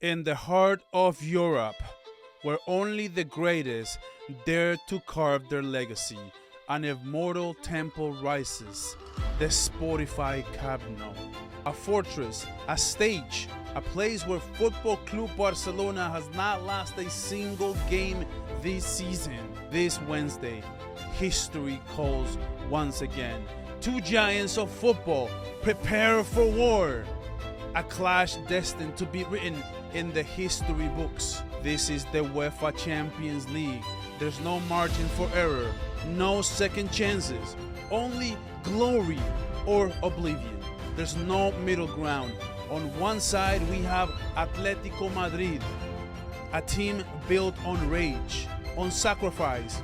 In the heart of Europe, where only the greatest dare to carve their legacy, an immortal temple rises, the Spotify Camp Nou. A fortress, a stage, a place where Football Club Barcelona has not lost a single game this season. This Wednesday, history calls once again. Two giants of football prepare for war. A clash destined to be written in the history books. This is the UEFA Champions League. There's no margin for error, no second chances, only glory or oblivion. There's no middle ground. On one side we have Atlético Madrid, a team built on rage, on sacrifice,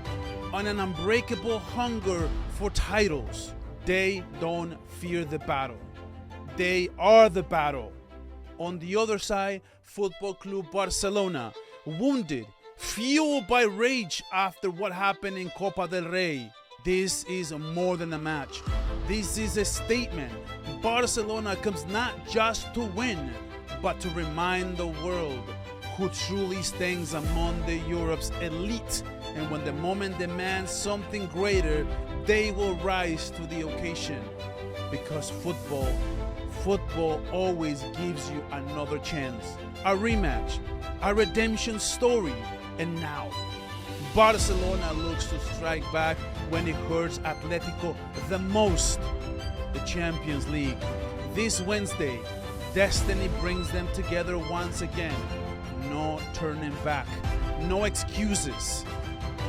on an unbreakable hunger for titles. They don't fear the battle. They are the battle. On the other side, Football Club Barcelona, wounded, fueled by rage after what happened in Copa del Rey. This is more than a match. This is a statement. Barcelona comes not just to win, but to remind the world who truly stands among the Europe's elite. And when the moment demands something greater, they will rise to the occasion. Because football always gives you another chance. A rematch, a redemption story. And now, Barcelona looks to strike back when it hurts Atletico the most. The Champions League. This Wednesday, destiny brings them together once again. No turning back, no excuses.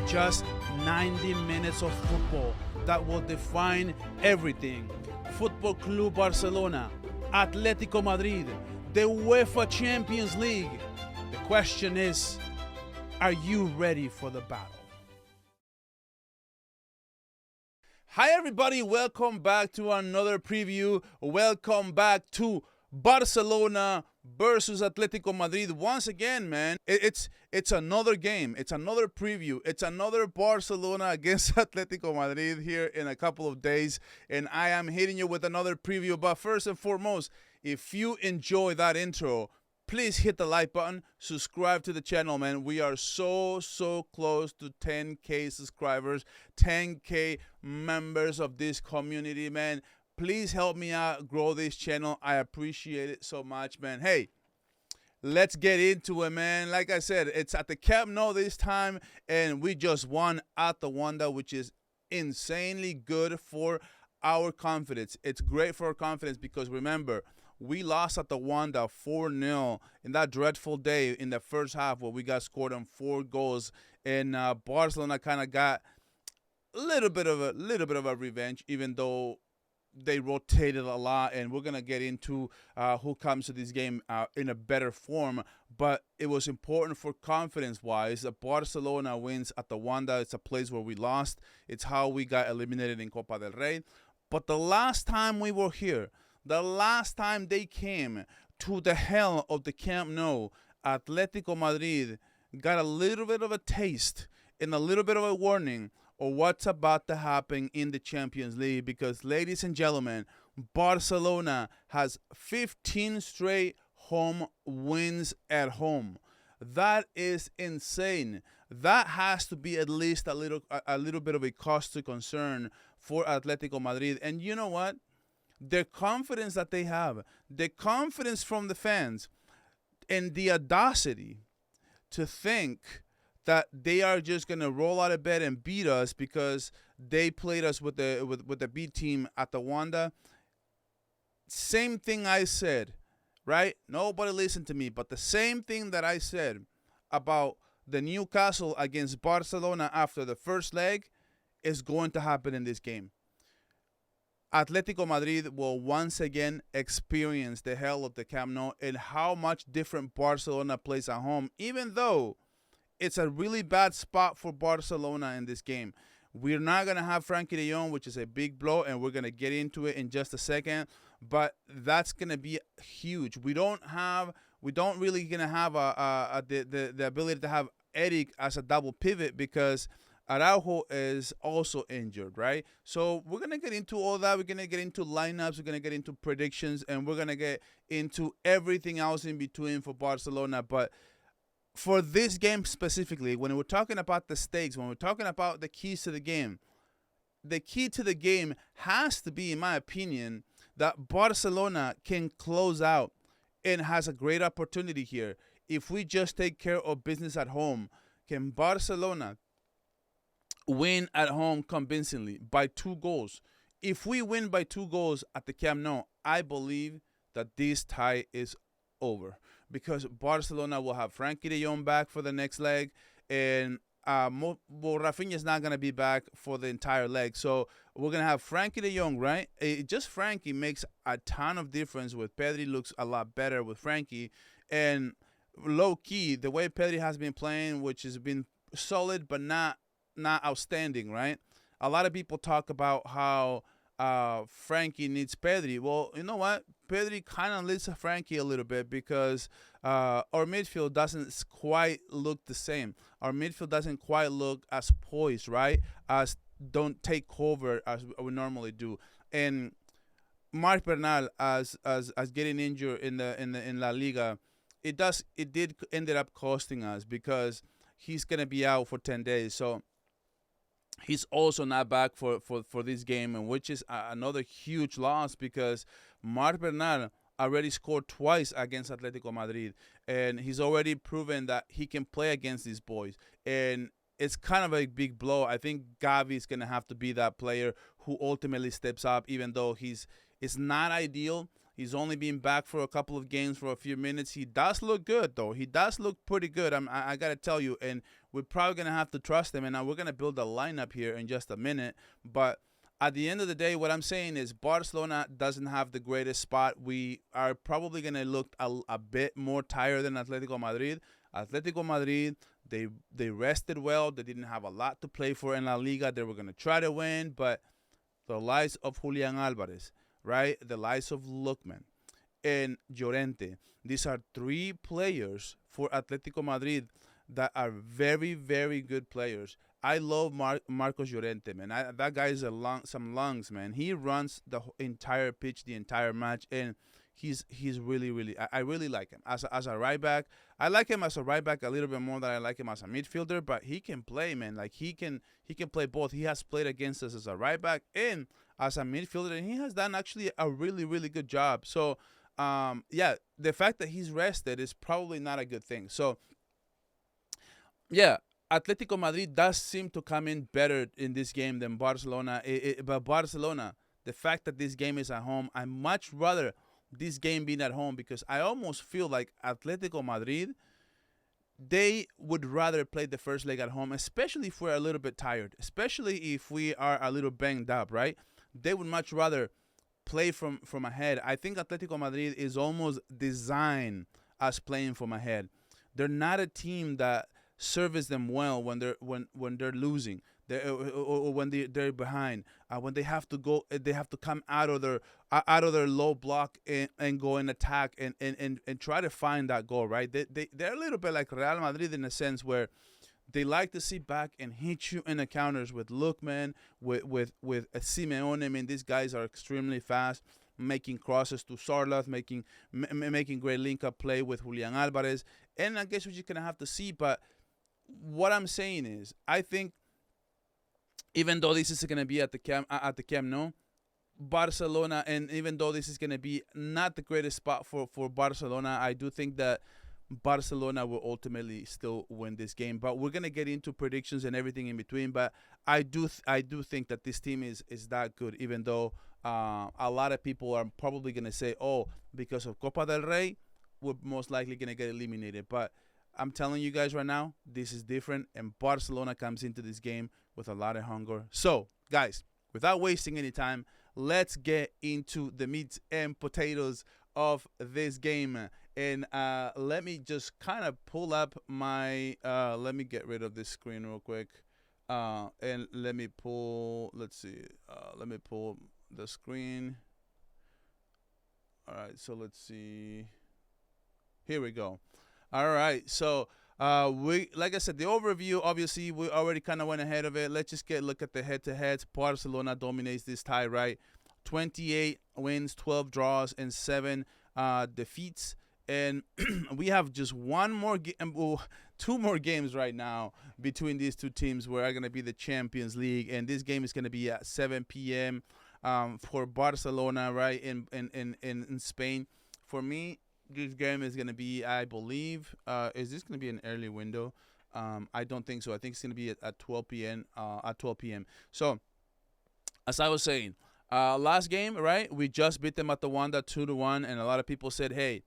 Just 90 minutes of football that will define everything. Football Club Barcelona, Atlético Madrid, the UEFA Champions League. The question is, are you ready for the battle? Hi everybody, welcome back to another preview. Welcome back to Barcelona versus Atlético Madrid. Once again, man, it's another game. It's another preview. It's another Barcelona against Atlético Madrid here in a couple of days. And I am hitting you with another preview. But first and foremost, if you enjoy that intro, please hit the like button, subscribe to the channel, man. We are so close to 10K subscribers, 10K members of this community, man. Please help me out, grow this channel. I appreciate it so much, man. Hey, let's get into it, man. Like I said, it's at the Camp Nou this time, and we just won at the Wanda, which is insanely good for our confidence. It's great for our confidence because, remember, we lost at the Wanda 4-0 in that dreadful day in the first half where we got scored on 4 goals, and Barcelona kind of got a little bit of a revenge, even though they rotated a lot, and we're gonna get into who comes to this game in a better form. But it was important for confidence-wise that Barcelona wins at the Wanda. It's a place where we lost. It's how we got eliminated in Copa del Rey. But the last time we were here, the last time they came to the hell of the Camp Nou, Atlético Madrid got a little bit of a taste and a little bit of a warning of what's about to happen in the Champions League. Because, ladies and gentlemen, Barcelona has 15 straight home wins at home. That is insane. That has to be at least a little bit of a cause to concern for Atlético Madrid. And you know what? The confidence that they have, the confidence from the fans, and the audacity to think that they are just going to roll out of bed and beat us because they played us with the B team at the Wanda. Same thing I said, right? Nobody listened to me, but the same thing that I said about the Newcastle against Barcelona after the first leg is going to happen in this game. Atletico Madrid will once again experience the hell of the Camp Nou and how much different Barcelona plays at home, even though it's a really bad spot for Barcelona in this game. We're not going to have Frankie de Jong, which is a big blow, and we're going to get into it in just a second, but that's going to be huge. We don't really going to have the ability to have Eric as a double pivot because Araujo is also injured, right? So we're gonna get into all that. We're gonna get into lineups. We're gonna get into predictions, and we're gonna get into everything else in between for Barcelona. But for this game specifically, when we're talking about the stakes, when we're talking about the keys to the game, the key to the game has to be, in my opinion, that Barcelona can close out and has a great opportunity here. If we just take care of business at home, can Barcelona win at home convincingly by 2 goals? If we win by 2 goals at the Camp Nou, I believe that this tie is over because Barcelona will have Frankie de Jong back for the next leg, and Rafinha is not going to be back for the entire leg. So we're going to have Frankie de Jong, right? Just Frankie makes a ton of difference with Pedri. Looks a lot better with Frankie. And low key, the way Pedri has been playing, which has been solid but not outstanding, right? A lot of people talk about how Frankie needs Pedri. Well, you know what? Pedri kind of needs Frankie a little bit because our midfield doesn't quite look the same. Our midfield doesn't quite look as poised, right? As don't take cover as we normally do. And Marc Bernal as getting injured in La Liga, it did ended up costing us because he's gonna be out for 10 days. So he's also not back for this game, and which is another huge loss because Marc Bernal already scored twice against Atletico Madrid, and he's already proven that he can play against these boys. And it's kind of a big blow. I think Gavi is going to have to be that player who ultimately steps up, even though it's not ideal. He's only been back for a couple of games for a few minutes. He does look good, though. He does look pretty good. I got to tell you. And we're probably going to have to trust him. And now we're going to build a lineup here in just a minute. But at the end of the day, what I'm saying is Barcelona doesn't have the greatest spot. We are probably going to look a bit more tired than Atletico Madrid. Atletico Madrid, they rested well. They didn't have a lot to play for in La Liga. They were going to try to win. But the likes of Julian Alvarez, right? The likes of Lookman and Llorente. These are 3 players for Atletico Madrid that are very, very good players. I love Marcos Llorente, man. That guy is some lungs, man. He runs the entire pitch, the entire match, and he's really, really. I really like him as a right back. I like him as a right back a little bit more than I like him as a midfielder, but he can play, man. Like he can play both. He has played against us as a right back and as a midfielder, and he has done actually a really, really good job. So, yeah, the fact that he's rested is probably not a good thing. So, yeah, Atletico Madrid does seem to come in better in this game than Barcelona. But Barcelona, the fact that this game is at home, I much rather this game being at home because I almost feel like Atletico Madrid, they would rather play the first leg at home, especially if we're a little bit tired, especially if we are a little banged up, right? They would much rather play from ahead. I think Atletico Madrid is almost designed as playing from ahead. They're not a team that service them well when they're losing, or when they're behind. When they have to go, they have to come out of their low block and go and attack and try to find that goal. Right? They're a little bit like Real Madrid in a sense where they like to sit back and hit you in the counters with Lookman, with Simeone. I mean, these guys are extremely fast, making crosses to Sarlath, making great link-up play with Julian Alvarez. And I guess we're just going to have to see. But what I'm saying is, I think even though this is going to be at the Camp Nou, Barcelona, and even though this is going to be not the greatest spot for Barcelona, I do think that Barcelona will ultimately still win this game. But we're going to get into predictions and everything in between. But I do think that this team is that good, even though a lot of people are probably going to say, oh, because of Copa del Rey, we're most likely going to get eliminated. But I'm telling you guys right now, this is different, and Barcelona comes into this game with a lot of hunger. So, guys, without wasting any time, let's get into the meat and potatoes of this game. And let me just kind of pull up my let me get rid of this screen real quick. And let me pull, let's see. Let me pull the screen. All right, so let's see. Here we go. All right, so We like I said, the overview. Obviously, we already kind of went ahead of it. Let's just look at the head-to-heads. Barcelona dominates this tie, right? 28 wins, 12 draws, and 7 defeats. And we have just one more game, 2 more games right now between these two teams where are going to be the Champions League. And this game is going to be at 7 p.m. For Barcelona, right, in Spain. For me, this game is going to be, I believe, is this going to be an early window? I don't think so. I think it's going to be at 12 p.m. At 12 p.m. So, as I was saying, last game, right, we just beat them at the Wanda 2-1, and a lot of people said, hey,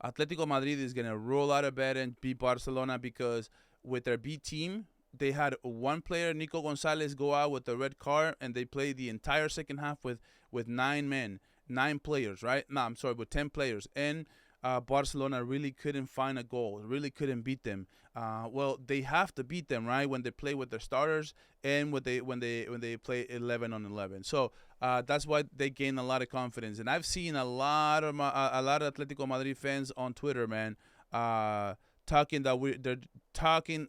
Atletico Madrid is going to roll out of bed and beat Barcelona because with their B team, they had one player, Nico Gonzalez, go out with the red card, and they played the entire second half with 9 players, right? No, I'm sorry, with 10 players. And Barcelona really couldn't find a goal, really couldn't beat them. Well, they have to beat them, right, when they play with their starters and when they play 11 on 11. So that's why they gain a lot of confidence. And I've seen a lot of Atletico Madrid fans on Twitter, man, talking that they're talking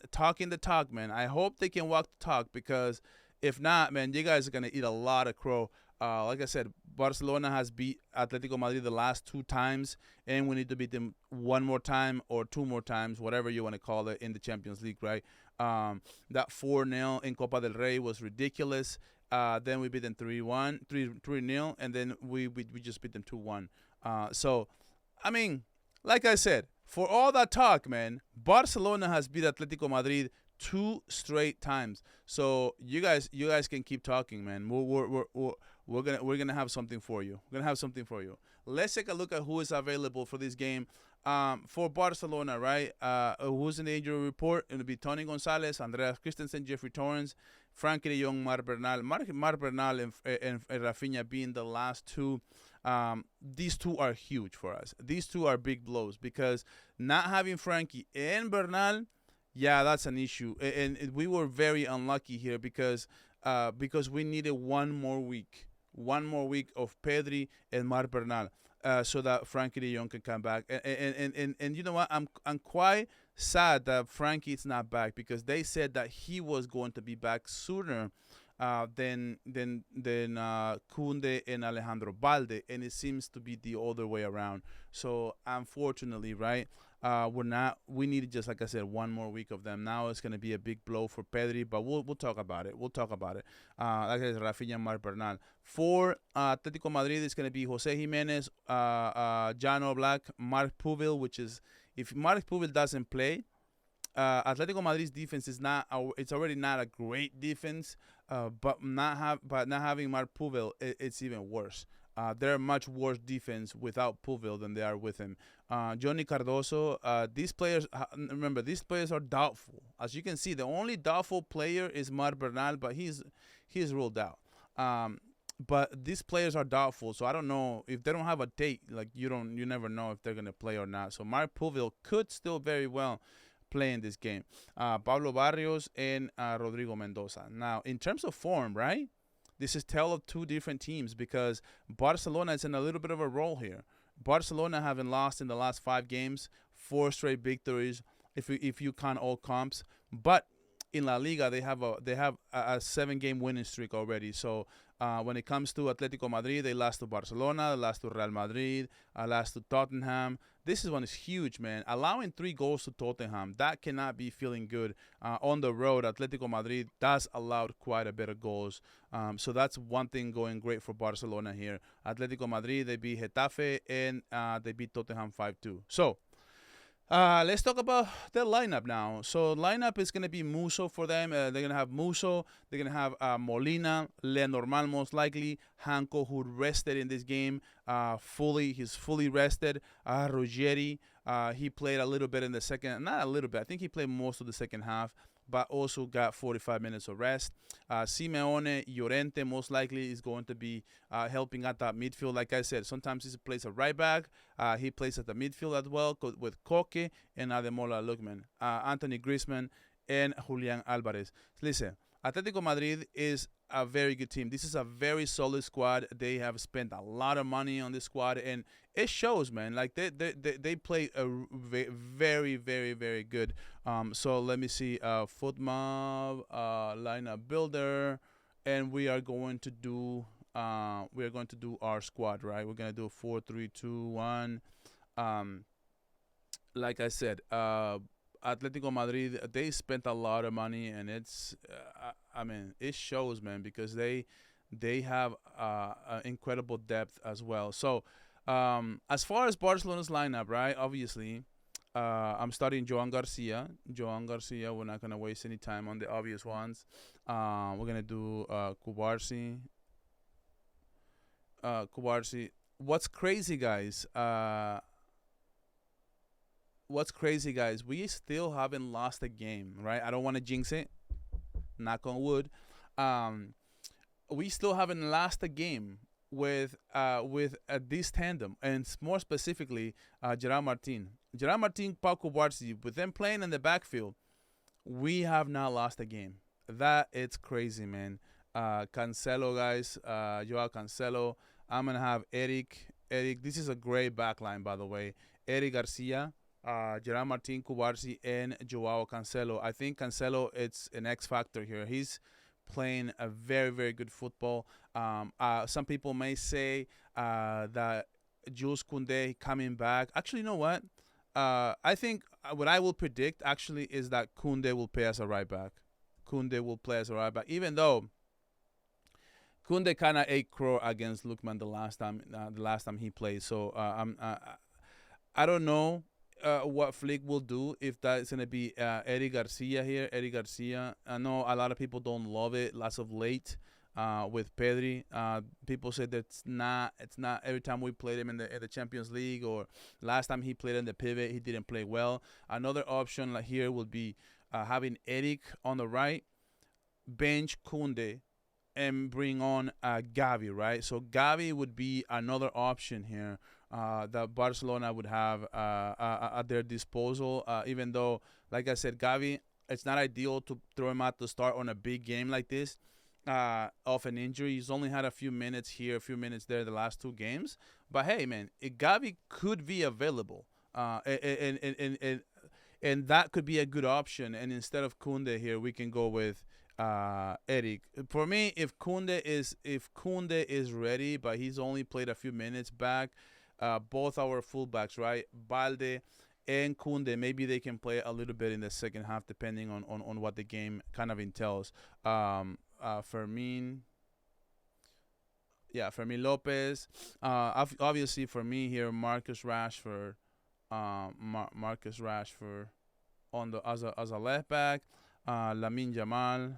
the talk, man. I hope they can walk the talk, because if not, man, you guys are gonna eat a lot of crow. Like I said, Barcelona has beat Atletico Madrid the last 2 times, and we need to beat them 1 more time or 2 more times, whatever you want to call it, in the Champions League, right? That 4-0 in Copa del Rey was ridiculous. Then we beat them 3-0, and then we just beat them 2-1. So, I mean, like I said, for all that talk, man, Barcelona has beat Atletico Madrid 2 straight times. So you guys can keep talking, man. We're gonna have something for you. We're gonna have something for you. Let's take a look at who is available for this game. For Barcelona, right? Who's in the injury report? It'll be Tony Gonzalez, Andreas Christensen, Jeffrey Torrens, Frankie de Jong, Marc Bernal. Marc Bernal and Rafinha being the last 2. These 2 are huge for us. These 2 are big blows, because not having Frankie and Bernal, yeah, that's an issue. And we were very unlucky here because we needed 1 more week. 1 more week of Pedri and Marc Bernal, so that Frankie de Jong can come back. And you know what? I'm quite sad that Frankie is not back, because they said that he was going to be back sooner than Koundé and Alejandro Balde, and it seems to be the other way around. So unfortunately, right, we needed, just like I said, 1 more week of them. Now it's going to be a big blow for Pedri, but we'll talk about it. Like I said, Rafinha, Marc Bernal. For Atletico Madrid, it's going to be Jose Jimenez, Jan Oblak, Marc Puvil, which is, if Marc Puvil doesn't play, Atletico Madrid's defense is not. It's already not a great defense, but not having Marc Puvil, it's even worse. They're much worse defense without Puvil than they are with him. Johnny Cardoso. These players, remember, these players are doubtful. As you can see, the only doubtful player is Marc Bernal, but he's ruled out. But these players are doubtful, so I don't know if they don't have a date. Like you never know if they're gonna play or not. So Marc Puvil could still very well play in this game. Pablo Barrios and Rodrigo Mendoza. Now, in terms of form, right? This is tale of 2 different teams, because Barcelona is in a little bit of a roll here. Barcelona haven't lost in the last 5 games, 4 straight victories if you count all comps. But in La Liga, they have a 7-game winning streak already. So when it comes to Atletico Madrid, they lost to Barcelona, they lost to Real Madrid, lost to Tottenham. This one is huge, man. Allowing 3 goals to Tottenham, that cannot be feeling good. On the road, Atletico Madrid does allow quite a bit of goals. So that's one thing going great for Barcelona here. Atletico Madrid, they beat Getafe, and they beat Tottenham 5-2. So let's talk about the lineup now. So lineup is going to be Musso for them. They're going to have Musso. They're going to have Molina, Lenormand most likely, Hanko, who rested in this game he's fully rested. Ruggeri, he played a little bit in the second, not a little bit, I think he played most of the second half, but also got 45 minutes of rest. Simeone, Llorente most likely is going to be helping at that midfield. Like I said, sometimes he plays a right back. He plays at the midfield as well with Koke and Ademola Lookman, Anthony Griezmann, and Julian Alvarez. Listen, Atletico Madrid is a very good team. This is a very solid squad. They have spent a lot of money on this squad, and it shows, man. Like they play a very, very, very good. So let me see. Foot mob, lineup builder, and we are going to do our squad, right? We're gonna do 4-3-2-1. Um, like I said, Atletico Madrid, they spent a lot of money, and I mean, it shows, man, because they have incredible depth as well. So, as far as Barcelona's lineup, right? Obviously, I'm starting Joan Garcia. Joan Garcia. We're not gonna waste any time on the obvious ones. We're gonna do Kubarsi. Kubarsi. What's crazy, guys? What's crazy, guys? We still haven't lost a game, right? I don't want to jinx it. Knock on wood. Um, we still haven't lost a game with this tandem, and more specifically, Gerard Martin. Gerard Martin, Pau Cubarsí, with them playing in the backfield, we have not lost a game. That it's crazy, man. Cancelo, guys. Joao Cancelo. I'm gonna have Eric. Eric. This is a great backline, by the way. Eric Garcia, Gerard Martin, Cubarsí, and Joao Cancelo. I think Cancelo, it's an X factor here. He's playing a very, very good football. Some people may say that Jules Koundé coming back. Actually, you know what? I think what I will predict actually is that Koundé will play as a right back. Koundé will play as a right back, even though Koundé kind of ate crow against Lookman the last time he played. So I don't know what Flick will do, if that's going to be Eddie Garcia here. Eddie Garcia. I know a lot of people don't love it. Lots of late with Pedri. People said that it's not every time we played him in the Champions League, or last time he played in the pivot, he didn't play well. Another option like here would be having Eric on the right, bench Koundé, and bring on Gavi, right? So Gavi would be another option here that Barcelona would have at their disposal. Even though, like I said, Gavi, it's not ideal to throw him out to start on a big game like this of an injury. He's only had a few minutes here, a few minutes there the last two games. But hey, man, Gavi could be available, and that could be a good option. And instead of Koundé here, we can go with Eric. For me, if Koundé is ready, but he's only played a few minutes back, both our fullbacks, right, Balde and Koundé, maybe they can play a little bit in the second half, depending on what the game kind of entails. Fermín Lopez. Obviously, for me here, Marcus Rashford on the as a left back. Lamine Yamal.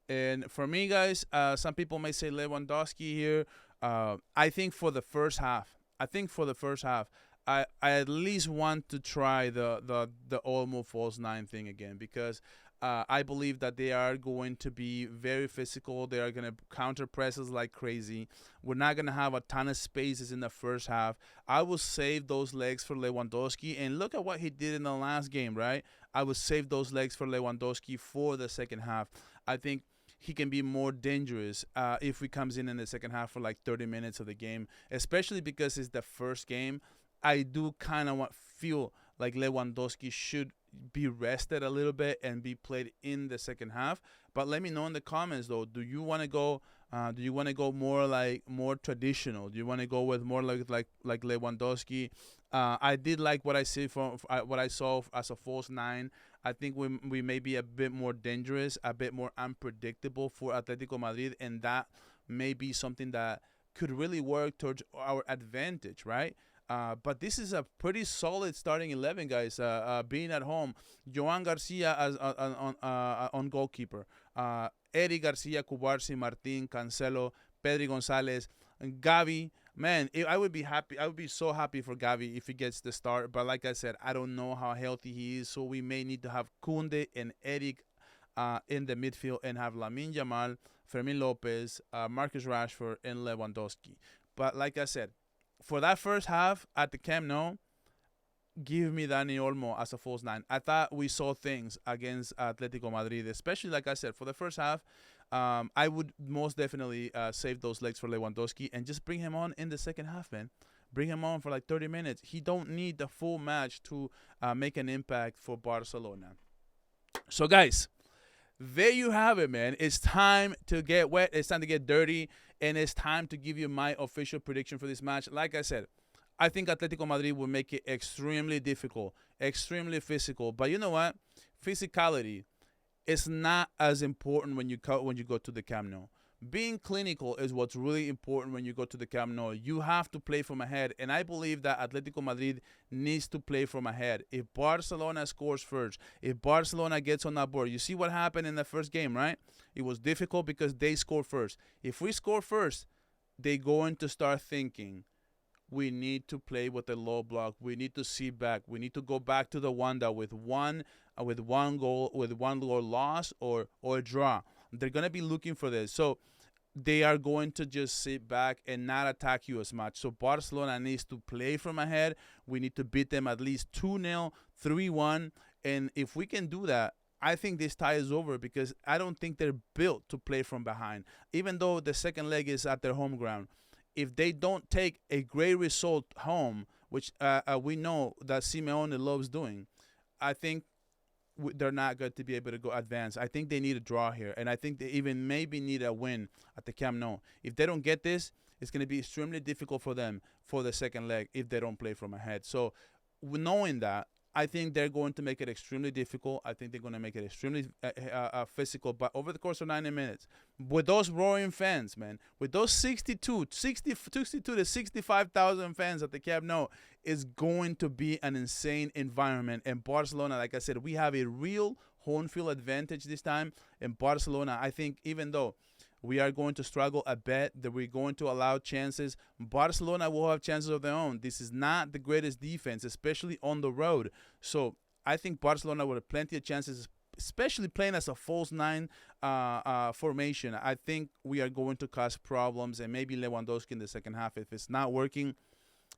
And for me, guys, some people may say Lewandowski here. I think for the first half, I at least want to try the almost false nine thing again, because I believe that they are going to be very physical. They are going to counter presses like crazy. We're not going to have a ton of spaces in the first half. I will save those legs for Lewandowski. And look at what he did in the last game, right? I will save those legs for Lewandowski for the second half. I think he can be more dangerous if he comes in the second half for like 30 minutes of the game, especially because it's the first game. I do kind of feel like Lewandowski should be rested a little bit and be played in the second half. But let me know in the comments, though. Do you want to go? Do you want to go more traditional? Do you want to go with more like Lewandowski? I did like what I see from what I saw as a false nine. I think we may be a bit more dangerous, a bit more unpredictable for Atletico Madrid, and that may be something that could really work towards our advantage, right? But this is a pretty solid starting 11, guys. Being at home, Joan Garcia as on goalkeeper, Eddie Garcia, Cubarsí, Martin, Cancelo, Pedri Gonzalez, and Gavi. Man, I would be happy. I would be so happy for Gavi if he gets the start. But like I said, I don't know how healthy he is, so we may need to have Koundé and Eric in the midfield, and have Lamine Yamal, Fermín López, Marcus Rashford, and Lewandowski. But like I said, for that first half at the Camp Nou, give me Dani Olmo as a false nine. I thought we saw things against Atletico Madrid, especially, like I said, for the first half. I would most definitely save those legs for Lewandowski and just bring him on in the second half, man. Bring him on for like 30 minutes. He don't need the full match to make an impact for Barcelona. So, guys, there you have it, man. It's time to get wet. It's time to get dirty. And it's time to give you my official prediction for this match. Like I said, I think Atletico Madrid will make it extremely difficult, extremely physical. But you know what? Physicality is not as important when you go to the Camp Nou. Being clinical is what's really important when you go to the Camp Nou. You have to play from ahead, and I believe that Atletico Madrid needs to play from ahead. If Barcelona scores first, if Barcelona gets on that board, you see what happened in the first game, right? It was difficult because they scored first. If we score first, they're going to start thinking, we need to play with a low block. We need to sit back. We need to go back to the Wanda with one goal loss or a draw. They're gonna be looking for this. So they are going to just sit back and not attack you as much. So Barcelona needs to play from ahead. We need to beat them at least 2-0, 3-1. And if we can do that, I think this tie is over because I don't think they're built to play from behind. Even though the second leg is at their home ground, if they don't take a great result home, which we know that Simeone loves doing, I think they're not going to be able to go advance. I think they need a draw here, and I think they even maybe need a win at the Camp Nou. If they don't get this, it's going to be extremely difficult for them for the second leg if they don't play from ahead. So knowing that, I think they're going to make it extremely difficult. I think they're going to make it extremely physical. But over the course of 90 minutes, with those roaring fans, man, with those 62 to 65,000 fans at the Camp Nou, is going to be an insane environment. And Barcelona, like I said, we have a real home field advantage this time. In Barcelona, I think even though we are going to struggle a bit, that we're going to allow chances, Barcelona will have chances of their own. This is not the greatest defense, especially on the road. So I think Barcelona will have plenty of chances, especially playing as a false nine formation. I think we are going to cause problems, and maybe Lewandowski in the second half, if it's not working,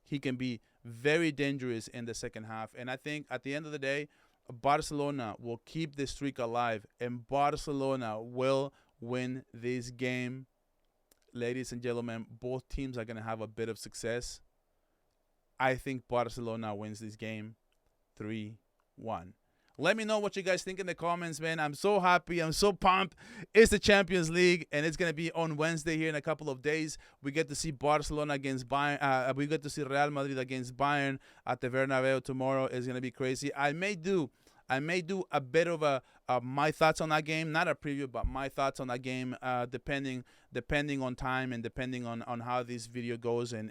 he can be very dangerous in the second half. And I think at the end of the day, Barcelona will keep this streak alive, and Barcelona will win this game. Ladies and gentlemen, both teams are going to have a bit of success. I think Barcelona wins this game 3-1. Let me know what you guys think in the comments, man. I'm so happy. I'm so pumped. It's the Champions League, and it's going to be on Wednesday here in a couple of days. We get to see Barcelona against Bayern. We get to see Real Madrid against Bayern at the Bernabeu tomorrow. It's going to be crazy. I may do a bit of my thoughts on that game, not a preview, but my thoughts on that game, depending on time and depending on how this video goes. And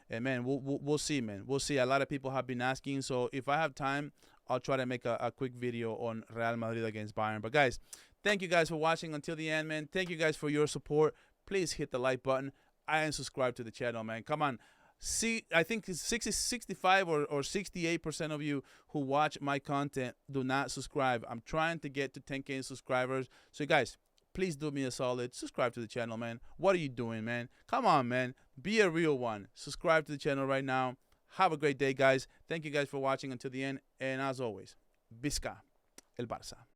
man, we'll see, man. We'll see. A lot of people have been asking, so if I have time, I'll try to make a quick video on Real Madrid against Bayern. But guys, thank you guys for watching until the end, man. Thank you guys for your support. Please hit the like button and subscribe to the channel, man. Come on. See, I think 65 or 68% of you who watch my content do not subscribe. I'm trying to get to 10K subscribers. So guys, please do me a solid. Subscribe to the channel, man. What are you doing, man? Come on, man. Be a real one. Subscribe to the channel right now. Have a great day, guys. Thank you guys for watching until the end. And as always, Visca el Barça.